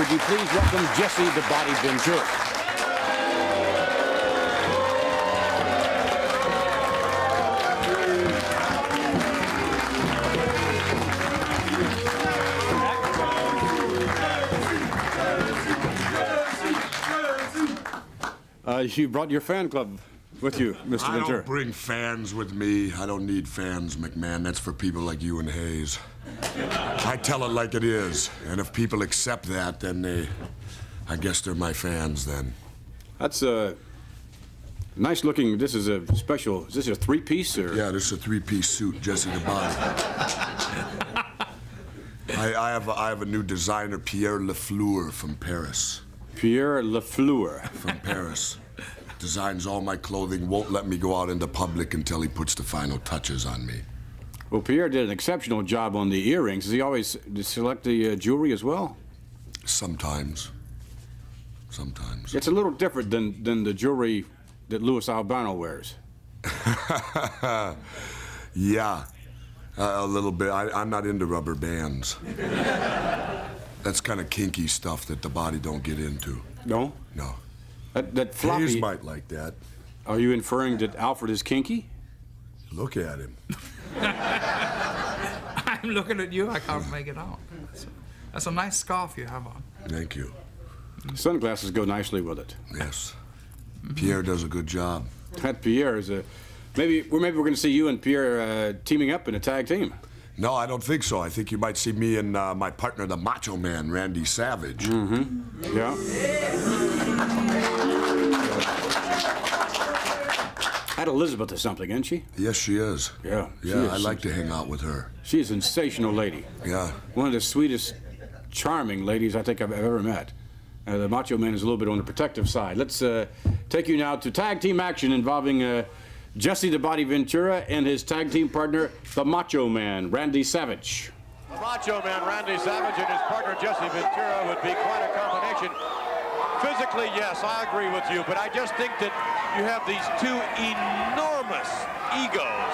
would you please welcome Jesse the Body Ventura? You brought your fan club with you, Mr. I Ventura. don't bring fans with me. I don't need fans, McMahon. That's for people like you and Hayes. I tell it like it is, and if people accept that, then I guess they're my fans then. That's a nice looking. This is a special. Is this a three-piece or? Yeah, this is a three-piece suit, Jesse the Body. I have a new designer, Pierre Lafleur from Paris. Pierre Lafleur. From Paris. Designs all my clothing, won't let me go out into public until he puts the final touches on me. Well, Pierre did an exceptional job on the earrings. Does he always select the jewelry as well? Sometimes. Sometimes. It's a little different than the jewelry that Louis Albano wears. Yeah, a little bit. I'm not into rubber bands. That's kind of kinky stuff that the Body don't get into. No? No. That floppy... Hayes might like that. Are you inferring that Alfred is kinky? Look at him. I'm looking at you, I can't make it out. That's a nice scarf you have on. Thank you. Sunglasses go nicely with it. Yes. Pierre does a good job. That Pierre is a... Maybe we're going to see you and Pierre teaming up in a tag team. No, I don't think so. I think you might see me and my partner, the Macho Man, Randy Savage. Mm-hmm. Yeah. That Elizabeth is something, isn't she? Yes, she is. Yeah. Yeah, I like to hang out with her. She's a sensational lady. Yeah. One of the sweetest, charming ladies I think I've ever met. The Macho Man is a little bit on the protective side. Let's take you now to tag team action involving Jesse the Body Ventura and his tag team partner, the Macho Man, Randy Savage. The Macho Man, Randy Savage, and his partner, Jesse Ventura, would be quite a combination. Physically, yes, I agree with you, but I just think that you have these two enormous egos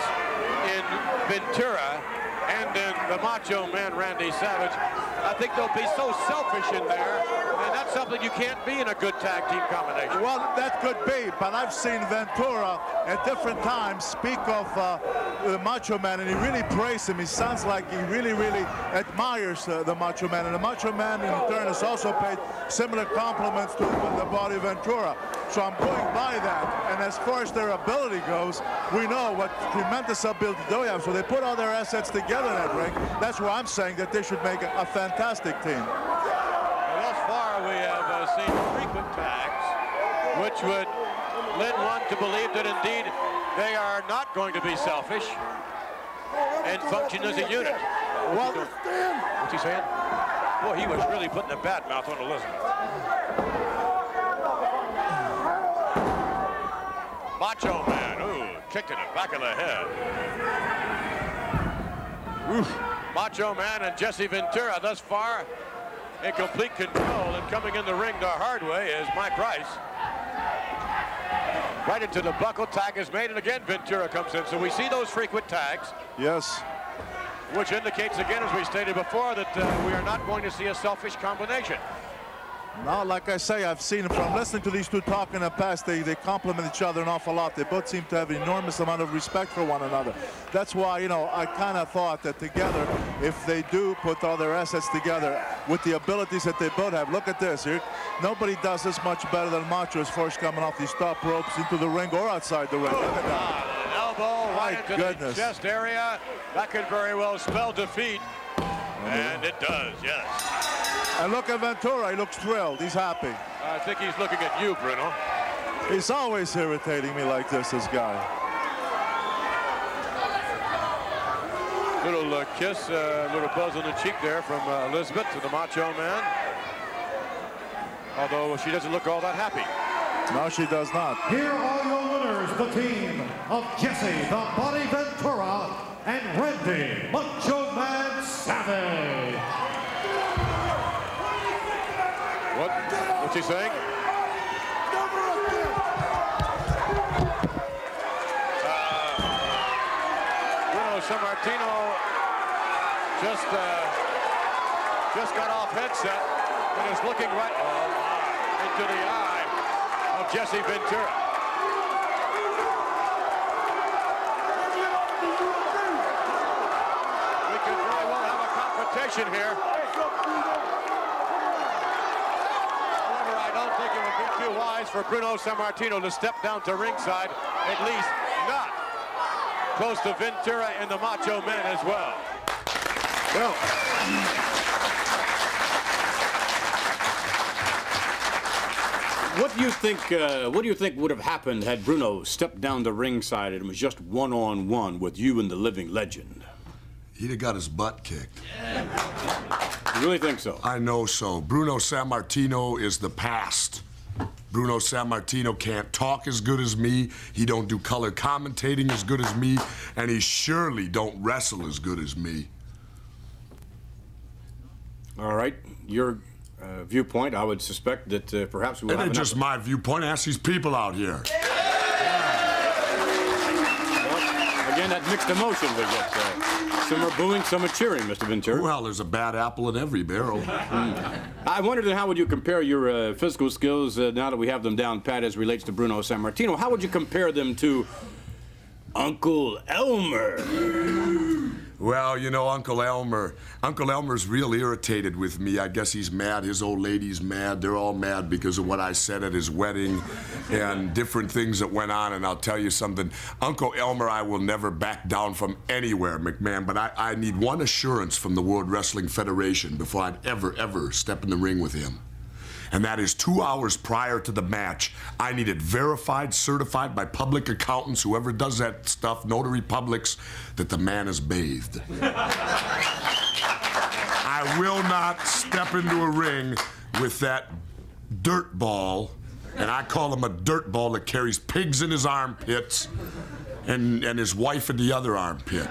in Ventura and in the Macho Man, Randy Savage. I think they'll be so selfish in there, and that's something you can't be in a good tag team combination. Well, that could be, but I've seen Ventura at different times speak of the Macho Man, and he really praised him. He sounds like he really, really admires the Macho Man, and the Macho Man in turn has also paid similar compliments to the Body Ventura. So I'm going by that, and as far as their ability goes, we know what tremendous ability they have, so they put all their assets together in that ring. That's why I'm saying that they should make a fantastic team. Well, thus far, we have seen frequent tags, which would lead one to believe that indeed they are not going to be selfish and function as a unit. Well, What's he saying? Boy, he was really putting a bad mouth on Elizabeth. Macho Man, ooh, kicked in the back of the head. Oof. Macho Man and Jesse Ventura thus far in complete control, and coming in the ring the hard way is Mike Rice. Right into the buckle, tag is made, and again Ventura comes in. So we see those frequent tags. yes. Which indicates again, as we stated before, that we are not going to see a selfish combination. Now, like I say, I've seen from listening to these two talk in the past, they complement each other an awful lot. They both seem to have an enormous amount of respect for one another. That's why, you know, I kind of thought that together, if they do put all their assets together with the abilities that they both have, look at this here. Nobody does this much better than Macho as far as coming off these top ropes into the ring or outside the ring. Look at that. An elbow right My into goodness. the chest area. That could very well spell defeat. And it does, yes. And look at Ventura, he looks thrilled, he's happy. I think he's looking at you, Bruno. He's always irritating me like this guy. Little kiss, little buzz on the cheek there from Elizabeth to the Macho Man. Although she doesn't look all that happy. No, she does not. Here are your winners, the team of Jesse the Body Ventura and Randy Macho Man Savage. What's he saying? Bruno Sammartino just got off headset. and is looking right into the eye of Jesse Ventura. We could very well have a confrontation here. However, I don't think it would be too wise for Bruno Sammartino to step down to ringside, at least not close to Ventura and the Macho Man as well. Well, what do you think? What do you think would have happened had Bruno stepped down the ringside and it was just one-on-one with you and the living legend? He'd have got his butt kicked. You really think so? I know so. Bruno Sammartino is the past. Bruno Sammartino can't talk as good as me, he don't do color commentating as good as me, and he surely don't wrestle as good as me. All right, your viewpoint, I would suspect that perhaps we'll It have ain't just my viewpoint, ask these people out here. Well, again, that mixed emotion we get. Some are booing, some are cheering, Mr. Ventura. Well, there's a bad apple in every barrel. I wondered how would you compare your physical skills now that we have them down pat as relates to Bruno Sammartino. How would you compare them to Uncle Elmer? Well, you know, Uncle Elmer's real irritated with me. I guess he's mad. His old lady's mad. They're all mad because of what I said at his wedding and different things that went on. And I'll tell you something. Uncle Elmer, I will never back down from anywhere, McMahon. But I need one assurance from the World Wrestling Federation before I'd ever step in the ring with him. And that is 2 hours prior to the match, I need it verified, certified by public accountants, whoever does that stuff, notary publics, that the man is bathed. I will not step into a ring with that dirt ball, and I call him a dirt ball that carries pigs in his armpits and his wife in the other armpit.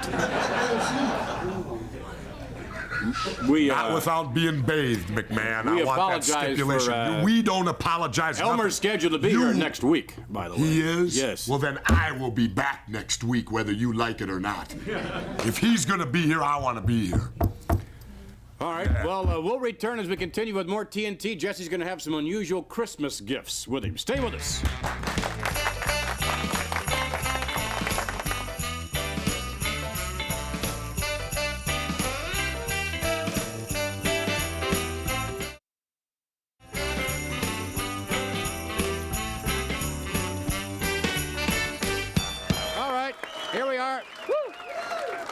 Not without being bathed, McMahon. We I want that stipulation. We don't apologize. Elmer's scheduled to be here next week, by the way. He is? Yes. Well, then I will be back next week, whether you like it or not. If he's going to be here, I want to be here. All right. Well, we'll return as we continue with more TNT. Jesse's going to have some unusual Christmas gifts with him. Stay with us.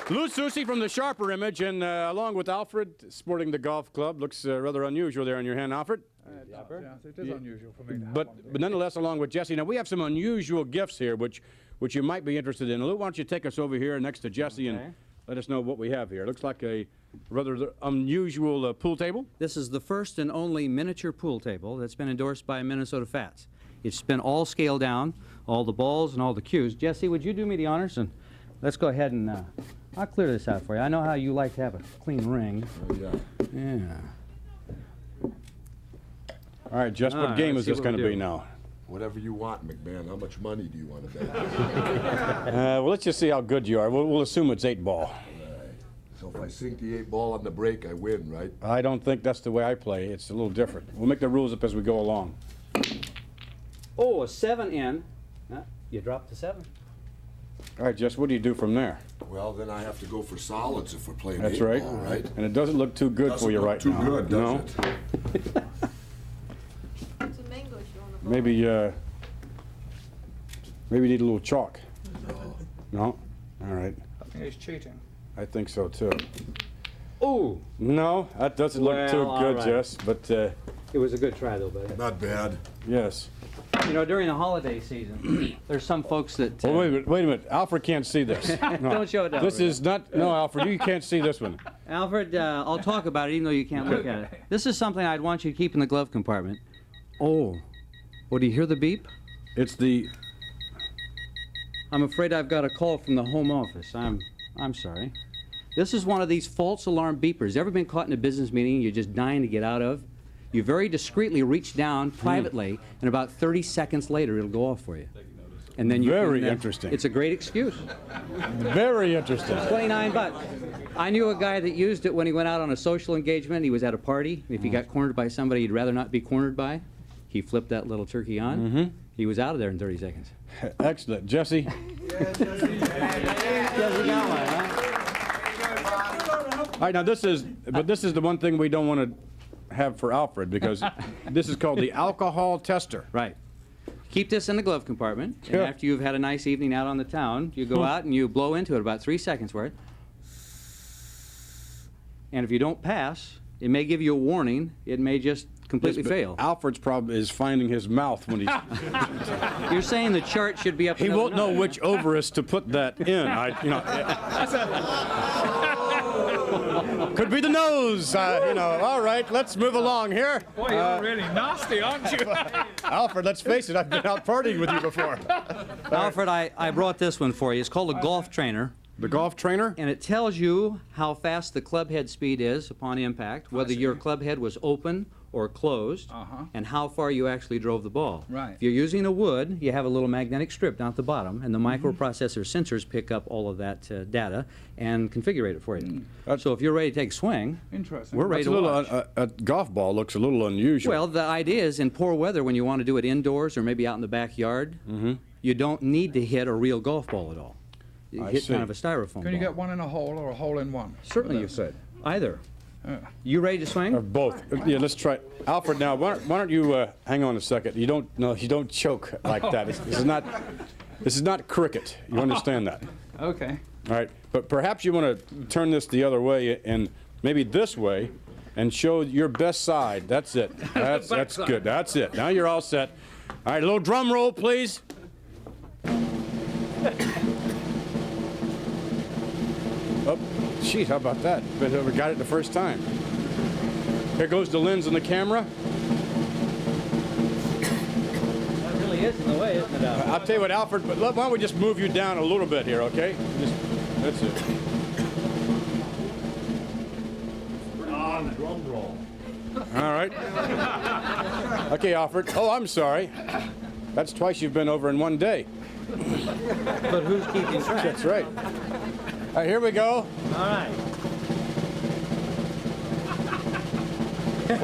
Lou Susi from the Sharper Image, and along with Alfred, sporting the golf club. Looks rather unusual there in your hand, Alfred. Yeah, it is unusual for me to have but nonetheless, along with Jesse. Now, we have some unusual gifts here, which you might be interested in. Lou, why don't you take us over here next to Jesse and let us know what we have here. It looks like a rather unusual pool table. This is the first and only miniature pool table that's been endorsed by Minnesota Fats. It's been all scaled down, all the balls and all the cues. Jesse, would you do me the honors? And let's go ahead and I'll clear this out for you. I know how you like to have a clean ring. Yeah. All right, Jess, what game is this going to be now? Whatever you want, McMahon. How much money do you want to bet? Well, let's just see how good you are. We'll assume it's 8-ball. Right. So if I sink the 8-ball on the break, I win, right? I don't think that's the way I play. It's a little different. We'll make the rules up as we go along. Oh, a 7 in. You dropped the 7. All right, Jess, what do you do from there? Well, then I have to go for solids if we're playing That's 8-ball, right? And it doesn't look too good for you right now. Doesn't look too good, does it? It's a mango issue on the board. Maybe you need a little chalk. No? All right. I think he's cheating. I think so, too. Oh! No, that doesn't look too all good, right. Jess, but It was a good try, though, buddy. Not bad. yes. You know, during the holiday season, there's some folks that... Well, wait a minute. Alfred can't see this. No. Don't show it to This Alfred. is not... No, Alfred, you can't see this one. Alfred, I'll talk about it even though you can't look at it. This is something I'd want you to keep in the glove compartment. Oh. Well, do you hear the beep? It's the... I'm afraid I've got a call from the home office. I'm sorry. This is one of these false alarm beepers. Ever been caught in a business meeting you're just dying to get out of? You very discreetly reach down privately, and about 30 seconds later, it'll go off for you. And then you Very can, interesting. It's a great excuse. Very interesting. 29 bucks. I knew a guy that used it when he went out on a social engagement. He was at a party. If he got cornered by somebody he'd rather not be cornered by, he flipped that little turkey on. He was out of there in 30 seconds. Excellent. Jesse? Jesse got one, huh? All right, now this is the one thing we don't want to have for Alfred, because this is called the alcohol tester. Right. Keep this in the glove compartment, and Sure. after you've had a nice evening out on the town, you go out and you blow into it about 3 seconds worth. And if you don't pass, it may give you a warning. It may just completely fail. Alfred's problem is finding his mouth when he's... You're saying the chart should be up. He won't know which ovarus to put that in. Could be the nose. All right, let's move along here. Boy, you're really nasty, aren't you? Alfred, let's face it, I've been out partying with you before. Alfred, I brought this one for you. It's called a golf trainer. The golf trainer? And it tells you how fast the club head speed is upon impact, whether your club head was open or closed, and how far you actually drove the ball. Right. If you're using a wood, you have a little magnetic strip down at the bottom, and the microprocessor sensors pick up all of that data and configure it for you. So if you're ready to take a swing, Interesting. we're ready to watch. A golf ball looks a little unusual. Well, the idea is in poor weather, when you want to do it indoors or maybe out in the backyard, you don't need to hit a real golf ball at all. You hit see. kind of a styrofoam Can ball. you get one in a hole or a hole in one? Certainly you could. Either. You ready to swing? Or both. Yeah, let's try. Alfred, now, why don't you hang on a second? You don't choke like that. This is not cricket. You understand that? Okay. All right, but perhaps you want to turn this the other way and maybe this way and show your best side. That's it. That's good. That's it. Now you're all set. All right, a little drum roll, please. Oh, geez, how about that? Bet whoever got it the first time. Here goes the lens on the camera. That really is in the way, isn't it, Alfred? I'll tell you what, Alfred, but why don't we just move you down a little bit here, okay? That's it. On drum roll. All right. Okay, Alfred. Oh, I'm sorry. That's twice you've been over in one day. But who's keeping track? That's right. All right, here we go. All right. 4.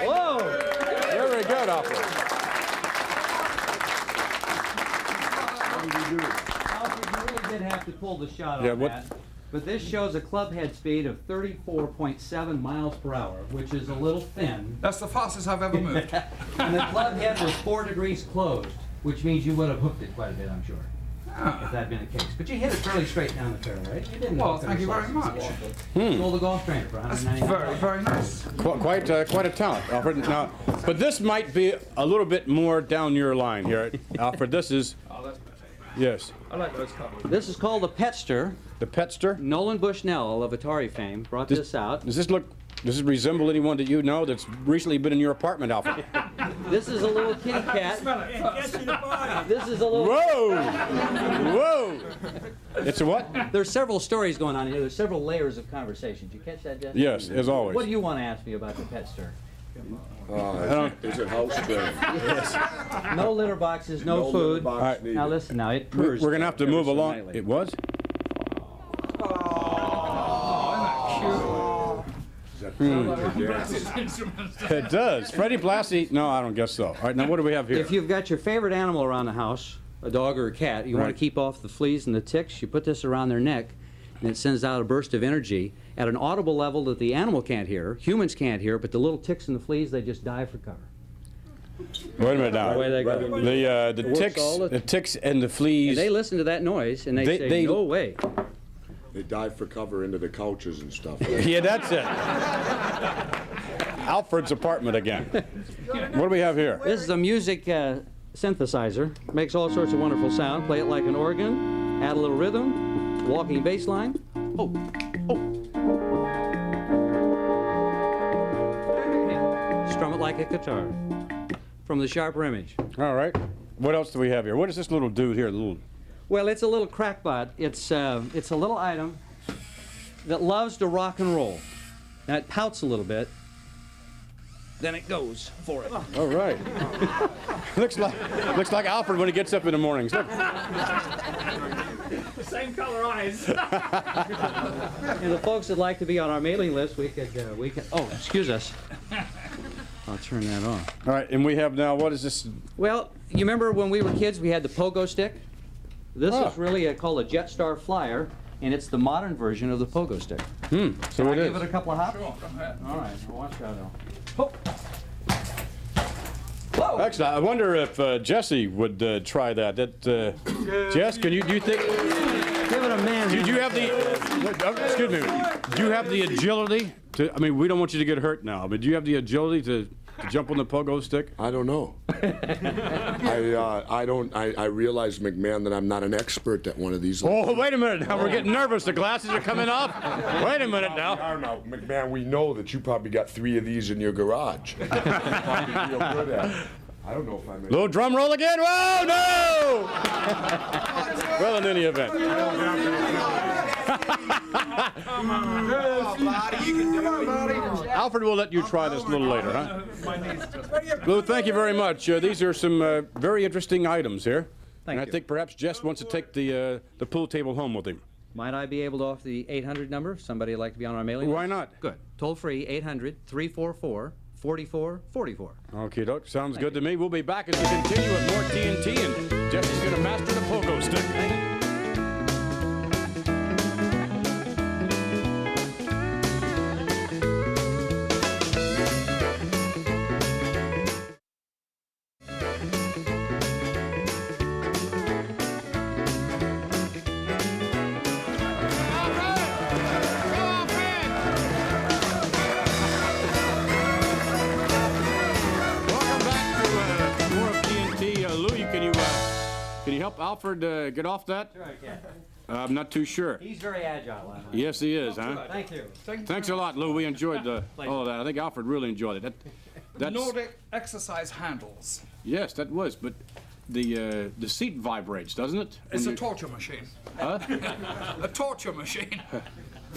Whoa! Very good, Alfred. Alfred, you really did have to pull the shot Yeah, on what- that. But this shows a club head speed of 34.7 miles per hour, which is a little thin. That's the fastest I've ever moved. And the club head was 4 degrees closed, which means you would have hooked it quite a bit, I'm sure, if that had been the case. But you hit it fairly straight down the fairway. You didn't Well, hook it thank you or very slice much. it. Sold the golf trainer for That's $199. very, very nice. Quite a talent, Alfred. Now, but this might be a little bit more down your line here, Alfred. This is, Oh, that's better. yes, I like those colours. This is called the Petster. the Petster. Nolan Bushnell of Atari fame brought this out. Does this resemble anyone that you know that's recently been in your apartment, Alfred? This is a little kitty cat. This is a little... Whoa! Whoa! It's a what? There's several stories going on here. There's several layers of conversation. Did you catch that, Jesse? Yes, as always. What do you want to ask me about the Petster? Is it house trained? No litter boxes, no food. box right. needed. Now listen, now it We're purrs. going to have to move ever so along. nightly. It was? It does. Freddie Blassie. No, I don't guess so. All right, now what do we have here? If you've got your favorite animal around the house, a dog or a cat, you want Right. to keep off the fleas and the ticks, you put this around their neck, and it sends out a burst of energy at an audible level that the animal can't hear, humans can't hear, but the little ticks and the fleas, they just dive for cover. Wait a minute now. Away they go. The works ticks, all the- the ticks and the fleas. And they listen to that noise, and they say, no way. They dive for cover into the couches and stuff. Yeah, that's it. Alfred's apartment again. What do we have here? This is a music synthesizer. Makes all sorts of wonderful sound. Play it like an organ, add a little rhythm, walking bass line. Oh, oh. Strum it like a guitar. From the Sharper Image. All right. What else do we have here? What is this little dude here? Well, it's a little crackpot. It's a little item that loves to rock and roll. Now it pouts a little bit. then it goes for it. All right. looks like Alfred when he gets up in the mornings. Look. Same color eyes. And the folks that like to be on our mailing list, we could, oh, excuse us. I'll turn that on. All right, and we have now, what is this? Well, you remember when we were kids, we had the pogo stick? This Oh. is really called a Jetstar Flyer, and it's the modern version of the pogo stick. So Can I it is. give it a couple of hops? Sure, go ahead. All right, now watch out now. Oh. Whoa. Actually, I wonder if Jesse would try that. Jess, do you think? Give it a man. Did you have the? Excuse me. Do you have the agility to? I mean, we don't want you to get hurt now, but do you have the agility to jump on the pogo stick? I don't know. I realize, McMahon, that I'm not an expert at one of these. Oh, wait a minute! Now we're getting nervous. The glasses are coming off. Wait a minute now. Now, McMahon, we know that you probably got 3 of these in your garage. You probably feel good at it. I don't know if I'm. Little drum roll again. Whoa, no! Well, in any event. Alfred will let you try this a little later, huh? Lou, thank you very much. These are some very interesting items here. Thank and I you. think perhaps Jess wants to take the pool table home with him. Might I be able to offer the 800 number if somebody would like to be on our mailing list? Why not? Good. Toll free, 800-344-4444. Okay, doke. Sounds good to me. We'll be back as we continue with more TNT, and Jesse's going to master the pogo stick. Can you help Alfred get off that? Sure I can. I'm not too sure. He's very agile. Yes, he is, huh? Thank you. Thanks a lot, Lou. We enjoyed all of that. I think Alfred really enjoyed it. That's, Nordic exercise handles. yes, that was. But the seat vibrates, doesn't it? It's When a torture machine. Huh? A torture machine.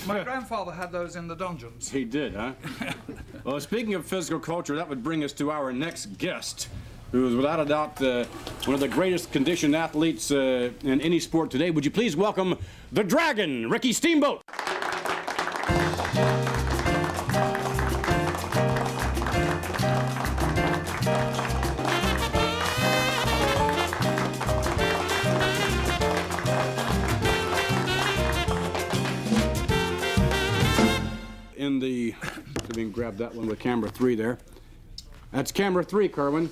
My grandfather had those in the dungeons. He did, huh? Well, speaking of physical culture, that would bring us to our next guest, who is without a doubt one of the greatest conditioned athletes in any sport today. Would you please welcome the Dragon, Ricky Steamboat? In the, so we can grab that one with camera 3 there. That's camera 3, Kerwin.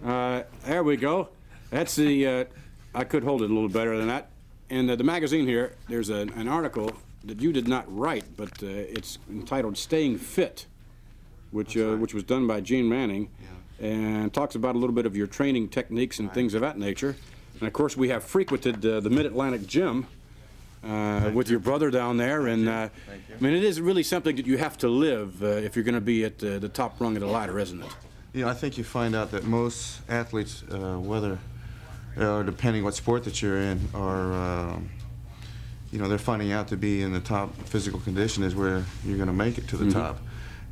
There we go. That's the, I could hold it a little better than that. In the magazine here, there's an article that you did not write, but it's entitled Staying Fit, which was done by Gene Manning, and talks about a little bit of your training techniques and things of that nature. And of course, we have frequented the Mid-Atlantic Gym with your brother down there, and I mean, it is really something that you have to live if you're going to be at the top rung of the ladder, isn't it? You know, I think you find out that most athletes, whether depending what sport that you're in, are, you know, they're finding out to be in the top physical condition is where you're going to make it to the top.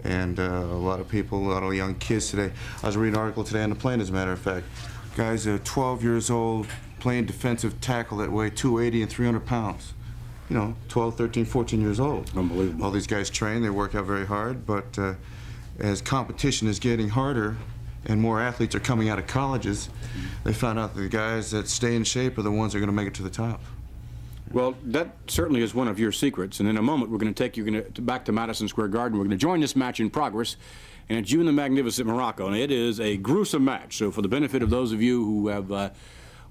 And a lot of people, a lot of young kids today. I was reading an article today on the plane, as a matter of fact. Guys are 12 years old playing defensive tackle that weigh 280 and 300 pounds. You know, 12, 13, 14 years old. Unbelievable. All these guys train, they work out very hard, but as competition is getting harder and more athletes are coming out of colleges, they found out that the guys that stay in shape are the ones that are going to make it to the top. Well, that certainly is one of your secrets, and in a moment we're going to take you back to Madison Square Garden. We're going to join this match in progress, and it's you and the magnificent Morocco, and it is a gruesome match. So for the benefit of those of you who have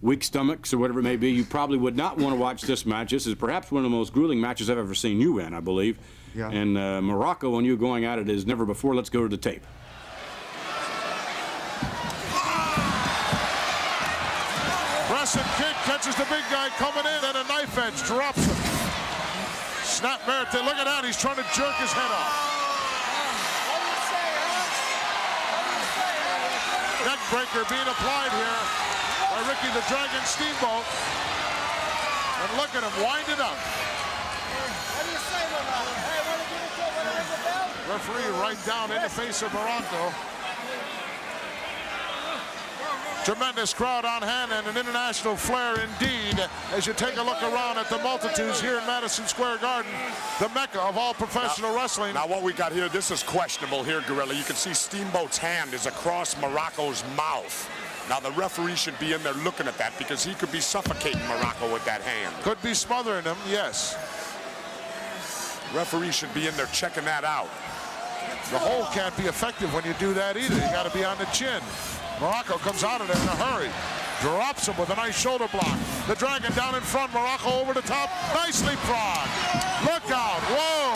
weak stomachs or whatever it may be, you probably would not want to watch this match. This is perhaps one of the most grueling matches I've ever seen you in, I believe. Yeah. And Morocco and you going at it as never before. Let's go to the tape. Pressing kick, catches the big guy coming in, and a knife edge drops him. Snap Merritt, look at that, he's trying to jerk his head off. Neck breaker being applied here by Ricky the Dragon Steamboat. And look at him, wind it up. What do you say, Morocco? Hey, want to give it to him when I have the belt? Referee right down in the face of Morocco. Tremendous crowd on hand and an international flair indeed as you take a look around at the multitudes here in Madison Square Garden, the mecca of all professional wrestling. Now what we got here, this is questionable here, Gorilla. You can see Steamboat's hand is across Morocco's mouth. Now the referee should be in there looking at that because he could be suffocating Morocco with that hand. Could be smothering him, yes. Referee should be in there checking that out. The hold can't be effective when you do that either. You got to be on the chin. Morocco comes out of there in a hurry. Drops him with a nice shoulder block. The Dragon down in front. Morocco over the top. Nice leapfrog. Look out. Whoa.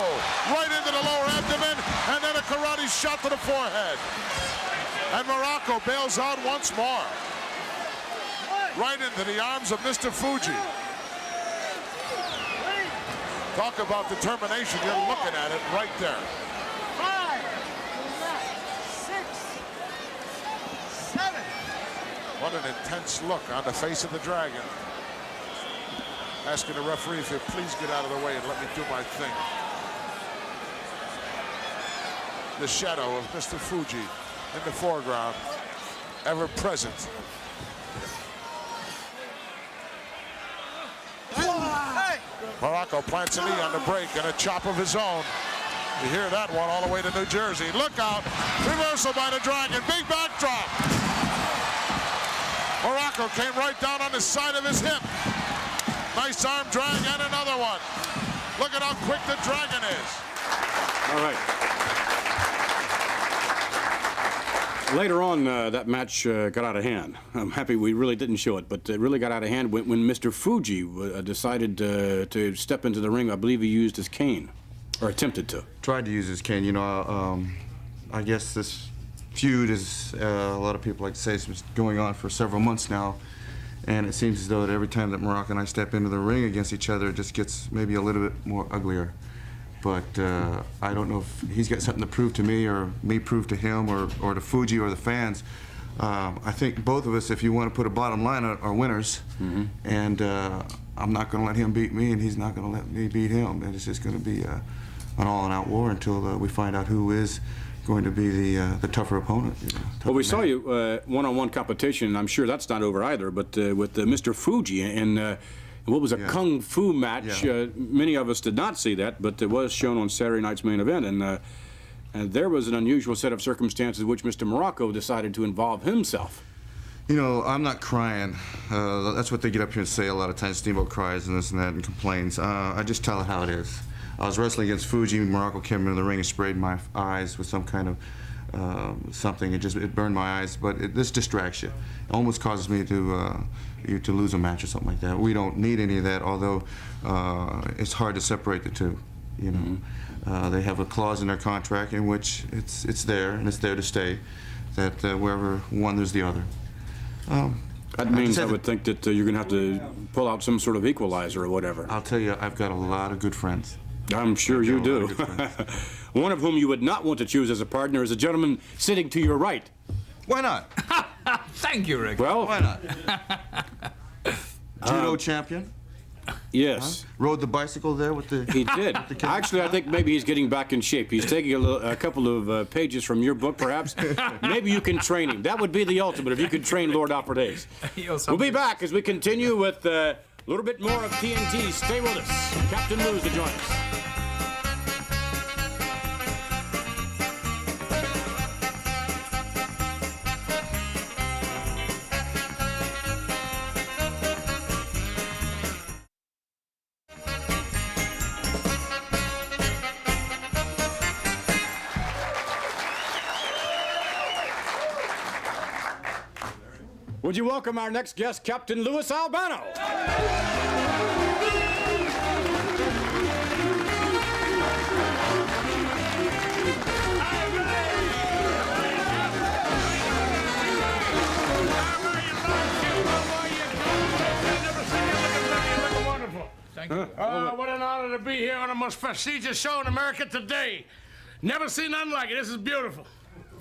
Right into the lower abdomen. And then a karate shot to the forehead. And Morocco bails out once more. Right into the arms of Mr. Fuji. Talk about determination. You're looking at it right there. 5, 6, 7. What an intense look on the face of the Dragon. Asking the referee if he'll please get out of the way and let me do my thing. The shadow of Mr. Fuji in the foreground, ever present. Morocco plants a knee on the break and a chop of his own. You hear that one all the way to New Jersey. Look out. Reversal by the Dragon. Big backdrop. Morocco came right down on the side of his hip. Nice arm drag and another one. Look at how quick the Dragon is. All right. Later on, that match got out of hand. I'm happy we really didn't show it, but it really got out of hand when Mr. Fuji decided to step into the ring. I believe he used his cane, or attempted to. Tried to use his cane. You know, I guess this feud is, a lot of people like to say, it's been going on for several months now. And it seems as though that every time that Morocco and I step into the ring against each other, it just gets maybe a little bit more uglier. But I don't know if he's got something to prove to me or me prove to him or to Fuji or the fans. I think both of us, if you want to put a bottom line, are winners. Mm-hmm. And I'm not going to let him beat me, and he's not going to let me beat him. And it's just going to be an all-out war until we find out who is going to be the tougher opponent. You know, well, we saw you one-on-one competition. I'm sure that's not over either, but with Mr. Fuji and what was a kung fu match. Yeah. Many of us did not see that, but it was shown on Saturday night's main event, and there was an unusual set of circumstances which Mr. Morocco decided to involve himself. You know, I'm not crying. That's what they get up here and say a lot of times. Steamboat cries and this and that and complains. I just tell it how it is. I was wrestling against Fuji. Morocco came into the ring and sprayed my eyes with some kind of something. It burned my eyes, but this distracts you. It almost causes me to lose a match or something like that. We don't need any of that, although it's hard to separate the two. You know, mm-hmm. They have a clause in their contract in which it's there and it's there to stay. That wherever one, there's the other. That means I would think that you're going to have to pull out some sort of equalizer or whatever. I'll tell you, I've got a lot of good friends. I'm sure you do. One of whom you would not want to choose as a partner is a gentleman sitting to your right. Why not? Thank you, Rick. Well, why not? Judo champion. Yes. Huh? Rode the bicycle there with the... He did. Actually, I think maybe he's getting back in shape. He's taking a couple of pages from your book, perhaps. Maybe you can train him. That would be the ultimate, if you could train Lord Alfred Hayes. We'll be back as we continue with a little bit more of TNT. Stay with us. Captain Lou's to join us. Would you welcome our next guest, Captain Louis Albano? Thank you. What an honor to be here on the most prestigious show in America today. Never seen nothing like it. This is beautiful.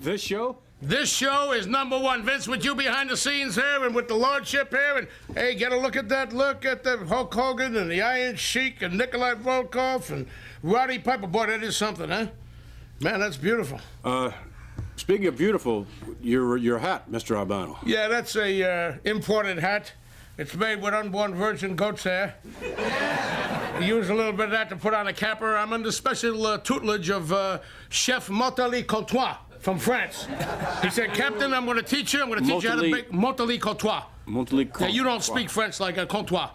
This show? This show is #1. Vince, with you behind the scenes here and with the Lordship here, and hey, get a look at that. Look at the Hulk Hogan and the Iron Sheik and Nikolai Volkov and Roddy Piper. Boy, that is something, huh? Man, that's beautiful. Speaking of beautiful, your hat, Mr. Albano. Yeah, that's a imported hat. It's made with unborn virgin goat's hair. I use a little bit of that to put on a capper. I'm under special tutelage of Chef Montali Courtois from France. He said, Captain, I'm going to teach you. I'm going to teach you how to make Montali Courtois. Montali Courtois. Yeah, you don't speak French like a Courtois.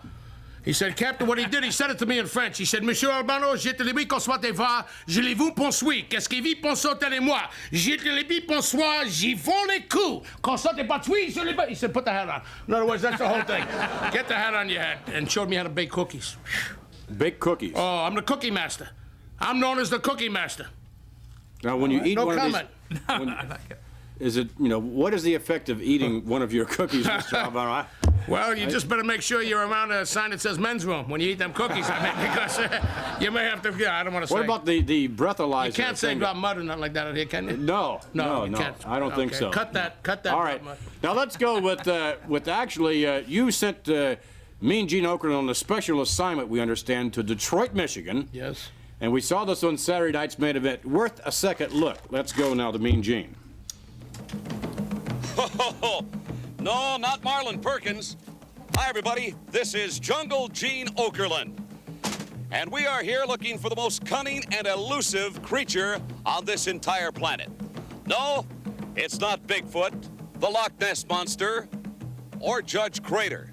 He said, Captain, what he did, he said it to me in French. He said, Monsieur Albano, je te l'ai dit qu'on soit des va, je l'ai vu pensui. Qu'est-ce qu'il vit pensant tel et moi? Je te l'ai dit pensoir, j'y vends les coups. Quand ça t'es pas tué, je l'ai pas. He said, put the hat on. In other words, that's the whole thing. Get the hat on your head, and showed me how to bake cookies. Bake cookies? Oh, I'm the cookie master. I'm known as the cookie master. Now, when you eat no one comment. of these... Is it, what is the effect of eating one of your cookies, Mr. Albano? Well, you just better make sure you're around a sign that says men's room when you eat them cookies, I mean, because you may have to, I don't want to say. What about the breathalyzer? You can't say drop mud or nothing like that out here, can you? No, you can't. I don't think so. Cut that. All right. Now let's go with actually, you sent Mean Gene Okerlund on a special assignment, we understand, to Detroit, Michigan. Yes. And we saw this on Saturday night's main event. Worth a second look. Let's go now to Mean Gene. No, not Marlon Perkins. Hi, everybody. This is Jungle Gene Okerlund. And we are here looking for the most cunning and elusive creature on this entire planet. No, it's not Bigfoot, the Loch Ness Monster, or Judge Crater.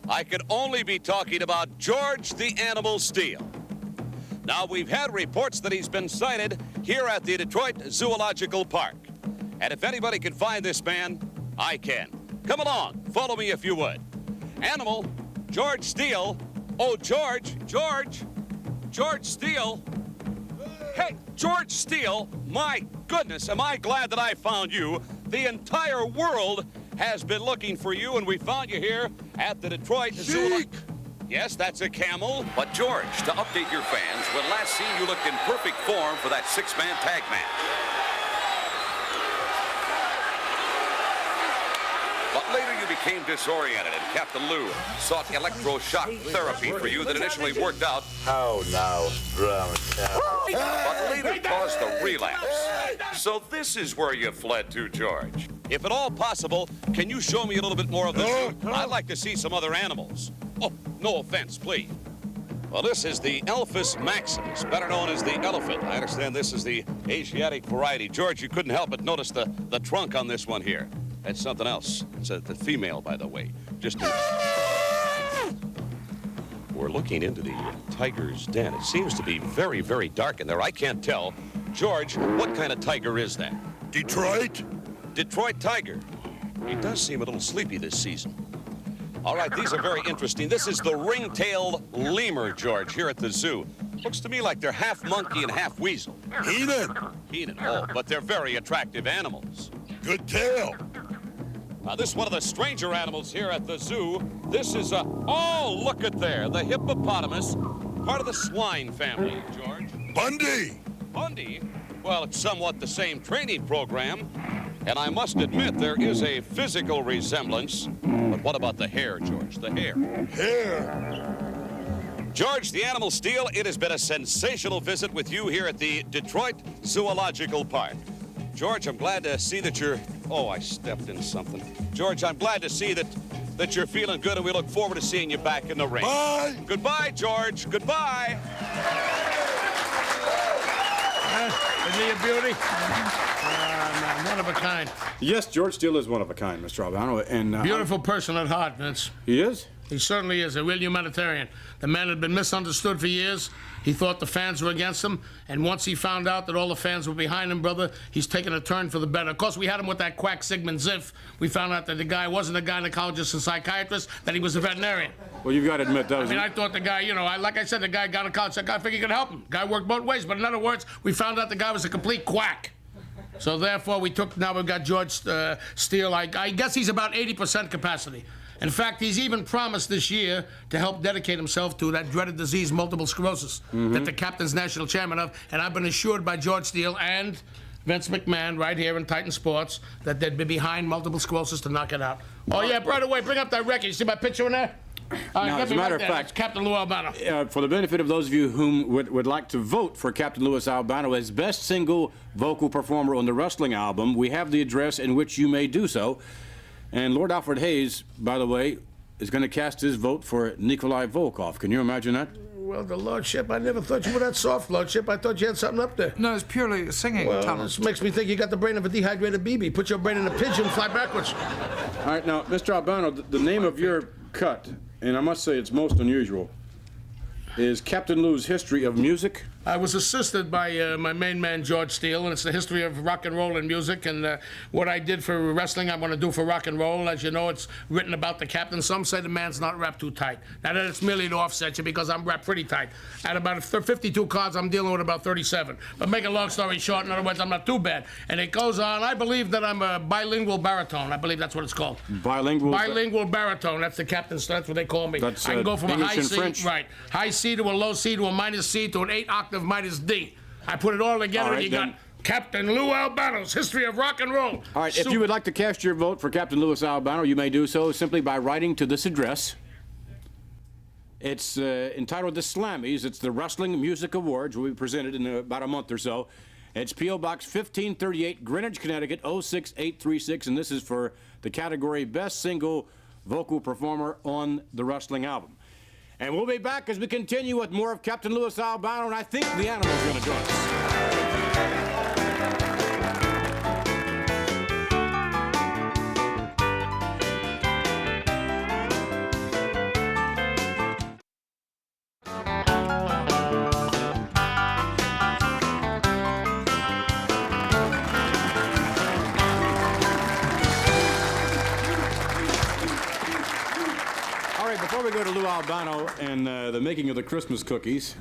I could only be talking about George the Animal Steele. Now, we've had reports that he's been sighted here at the Detroit Zoological Park. And if anybody can find this man, I can. Come along, follow me if you would. Animal, George Steele. Oh, George Steele. Hey, George Steele, my goodness, am I glad that I found you. The entire world has been looking for you, and we found you here at the Detroit Zoo. Yes, that's a camel. But George, to update your fans, when last seen you looked in perfect form for that six-man tag match. But later you became disoriented, and Captain Lou sought electroshock therapy for you that initially worked out. Oh, no. But later caused a relapse. So this is where you fled to, George. If at all possible, can you show me a little bit more of this? I'd like to see some other animals. Oh, no offense, please. Well, this is the Elephas maximus, better known as the elephant. I understand this is the Asiatic variety. George, you couldn't help but notice the trunk on this one here. That's something else. It's the female, by the way. We're looking into the tiger's den. It seems to be very, very dark in there. I can't tell. George, what kind of tiger is that? Detroit? Detroit tiger. He does seem a little sleepy this season. All right, these are very interesting. This is the ring-tailed lemur, George, here at the zoo. Looks to me like they're half monkey and half weasel. Heenan, oh, but they're very attractive animals. Good tail. Now, this is one of the stranger animals here at the zoo. This is oh, look at there, the hippopotamus, part of the swine family, George. Bundy? Bundy? Well, it's somewhat the same training program, and I must admit there is a physical resemblance. But what about the hair, George, the hair? Hair? George, the Animal Steele, it has been a sensational visit with you here at the Detroit Zoological Park. George, I'm glad to see that you're... Oh, I stepped in something. George, I'm glad to see that you're feeling good, and we look forward to seeing you back in the ring. Bye! Goodbye, George. Goodbye. Isn't he a beauty? Man, one of a kind. Yes, George Steele is one of a kind, Mr. Albano, and... Beautiful person at heart, Vince. He is? He certainly is, a real humanitarian. The man had been misunderstood for years. He thought the fans were against him, and once he found out that all the fans were behind him, brother, he's taken a turn for the better. Of course, we had him with that quack Sigmund Ziff. We found out that the guy wasn't a gynecologist and psychiatrist, that he was a veterinarian. Well, you've got to admit that was... I thought the guy, like I said, the guy got a college. I figured he could help him. Guy worked both ways, but in other words, we found out the guy was a complete quack. So therefore, we've got George Steele. I guess he's about 80% capacity. In fact, he's even promised this year to help dedicate himself to that dreaded disease, multiple sclerosis, that the captain's national chairman of, and I've been assured by George Steele and Vince McMahon right here in Titan Sports that they'd be behind multiple sclerosis to knock it out. Oh, yeah, by the way, bring up that record. You see my picture in there? Now, as a matter of fact, it's Captain Lou Albano. For the benefit of those of you whom would like to vote for Captain Louis Albano as best single vocal performer on the wrestling album, we have the address in which you may do so. And Lord Alfred Hayes, by the way, is going to cast his vote for Nikolai Volkov. Can you imagine that? Well, the Lordship, I never thought you were that soft, Lordship. I thought you had something up there. No, it's purely singing talent. This makes me think you got the brain of a dehydrated BB. Put your brain in a pigeon and fly backwards. All right, now, Mr. Albano, the name of your cut, and I must say it's most unusual, is Captain Lou's History of Music. I was assisted by my main man, George Steele, and it's the history of rock and roll and music, and what I did for wrestling, I want to do for rock and roll. As you know, it's written about the captain. Some say the man's not wrapped too tight. Now, that it's merely to offset you because I'm wrapped pretty tight. At about 52 cards, I'm dealing with about 37. But make a long story short, in other words, I'm not too bad. And it goes on. I believe that I'm a bilingual baritone. I believe that's what it's called. Bilingual? Bilingual baritone. That's the captain's, that's what they call me. That's, I can go from English a high and C, French? right, high C to a low C to a minus C to an 8-octave minus D. I put it all together, All right, and you then. got Captain Lou Albano's History of Rock and Roll. All right, if you would like to cast your vote for Captain Louis Albano, you may do so simply by writing to this address. It's entitled The Slammies. It's the Wrestling Music Awards, will be presented in about a month or so. It's P.O. Box 1538, Greenwich, Connecticut, 06836, and this is for the category Best Single Vocal Performer on the Wrestling Album. And we'll be back as we continue with more of Captain Louis Albano, and I think the Animal's going to join us. Before we go to Lou Albano and the making of the Christmas cookies,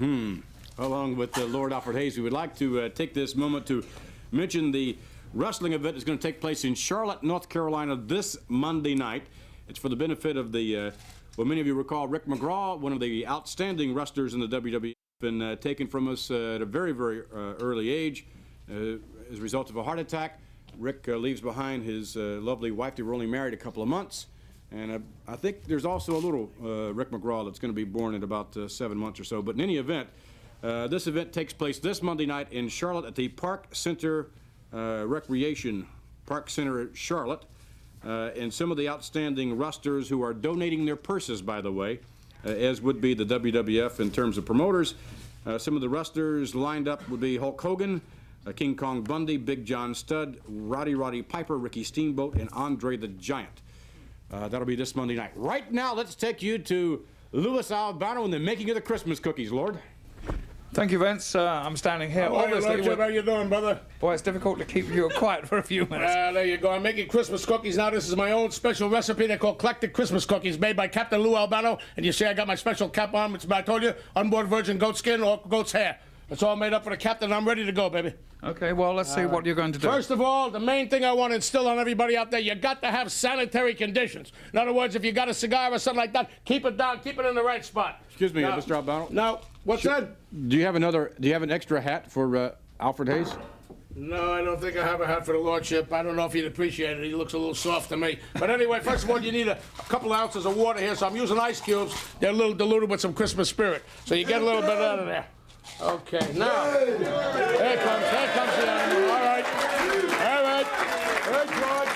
along with Lord Alfred Hayes, we would like to take this moment to mention the wrestling event that's going to take place in Charlotte, North Carolina this Monday night. It's for the benefit of the, well, many of you recall Rick McGraw, one of the outstanding wrestlers in the WWF, been taken from us at a very, very early age as a result of a heart attack. Rick leaves behind his lovely wife. They were only married a couple of months. And I think there's also a little Rick McGraw that's going to be born in about 7 months or so. But in any event, this event takes place this Monday night in Charlotte at the Park Center Recreation Park Center at Charlotte. And some of the outstanding wrestlers who are donating their purses, by the way, as would be the WWF in terms of promoters. Some of the wrestlers lined up would be Hulk Hogan, King Kong Bundy, Big John Studd, Roddy Piper, Ricky Steamboat, and Andre the Giant. That'll be this Monday night. Right now, let's take you to Louis Albano and the making of the Christmas cookies, Lord. Thank you, Vince. I'm standing here. How you doing, brother? Boy, it's difficult to keep you quiet for a few minutes. There you go. I'm making Christmas cookies now. This is my own special recipe. They're called Eclectic Christmas Cookies, made by Captain Lou Albano. And you see I got my special cap on, which I told you, unborn virgin goat skin or goat's hair. It's all made up for the captain. I'm ready to go, baby. Okay, well, let's see what you're going to do. First of all, the main thing I want to instill on everybody out there, you got to have sanitary conditions. In other words, if you got a cigar or something like that, keep it down, keep it in the right spot. Excuse me, Mr. Albano. Now, what's that? Do you have an extra hat for Alfred Hayes? No, I don't think I have a hat for the Lordship. I don't know if he'd appreciate it. He looks a little soft to me. But anyway, first of all, you need a couple ounces of water here, so I'm using ice cubes. They're a little diluted with some Christmas spirit. So you get a little bit out of there. Okay, now, here comes the animal. All right. Hey, George.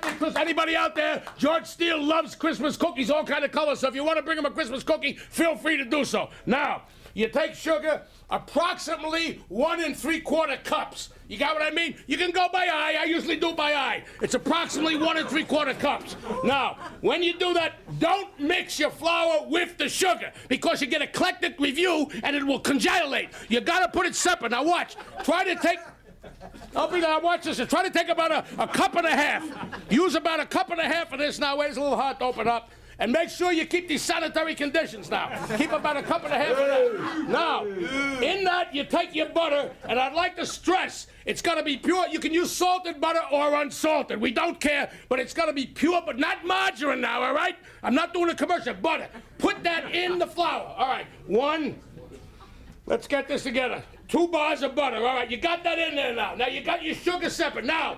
Christmas. Anybody out there? George Steele loves Christmas cookies, all kind of colors. So if you want to bring him a Christmas cookie, feel free to do so. Now, you take sugar, approximately 1 3/4 cups. You got what I mean? You can go by eye. I usually do by eye. It's approximately 1 3/4 cups. Now, when you do that, don't mix your flour with the sugar because you get eclectic review and it will congelate. You got to put it separate. Now watch. Try to take... watch this. Try to take about a cup and a half. Use about a cup and a half of this now. Wait, it's a little hard to open up. And make sure you keep these sanitary conditions now. Keep about a cup and a half of that. Now, in that, you take your butter, and I'd like to stress, it's got to be pure. You can use salted butter or unsalted. We don't care, but it's got to be pure, but not margarine now, all right? I'm not doing a commercial. Butter. Put that in the flour. All right, 1. Let's get this together. 2 bars of butter. All right, you got that in there now. Now you got your sugar separate. Now,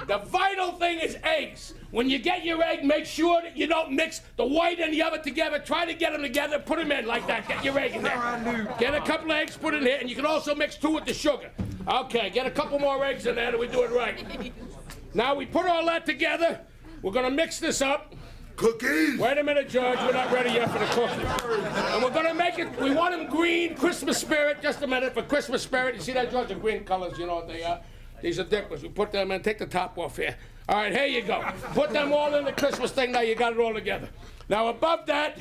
the vital thing is eggs. When you get your egg, make sure that you don't mix the white and the other together. Try to get them together, put them in like that. Get your egg in there. Get a couple of eggs, put in here, and you can also mix 2 with the sugar. Okay, get a couple more eggs in there, and we do it right. Now we put all that together. We're gonna mix this up. Cookies? Wait a minute, George. We're not ready yet for the cookies. And we're gonna make it, we want them green, Christmas spirit. Just a minute, for Christmas spirit. You see that, George? The green colors, you know what they are? These are Dickens. We put them in. Take the top off here. All right, here you go. Put them all in the Christmas thing. Now you got it all together. Now above that,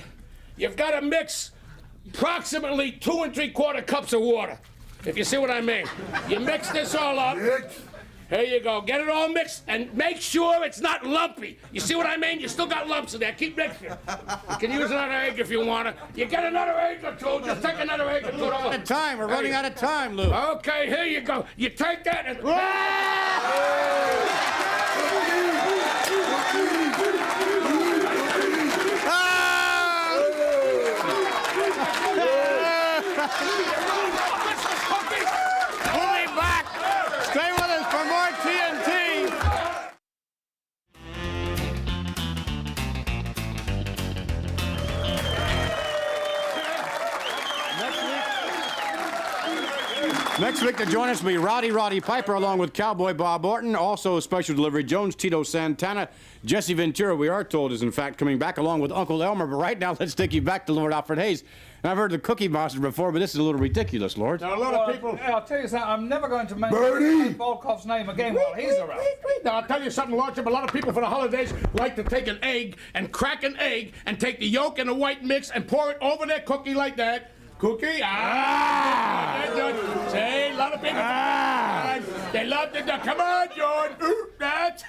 you've got to mix approximately 2 3/4 cups of water. If you see what I mean. You mix this all up. Here you go. Get it all mixed and make sure it's not lumpy. You see what I mean? You still got lumps in there. Keep mixing. You can use another egg if you want to. You get another egg or 2. Just take another egg or 2. Out of time. We're running out of time, Lou. Okay, here you go. You take that and... We'll be back. Stay with us for more TNT. Next week to join us will be Roddy Piper along with Cowboy Bob Orton. Also a special delivery, Jones Tito Santana. Jesse Ventura, we are told, is in fact coming back along with Uncle Elmer. But right now, let's take you back to Lord Alfred Hayes. And I've heard the Cookie Monster before, but this is a little ridiculous, Lord. Now, a lot of people... I'll tell you something. I'm never going to mention Volkov's name again while he's around. Now, I'll tell you something, Lordship. A lot of people for the holidays like to take an egg and crack an egg and take the yolk and the white mix and pour it over their cookie like that. Cookie? Say, a lot of people. They love to do. Come on, George. That's.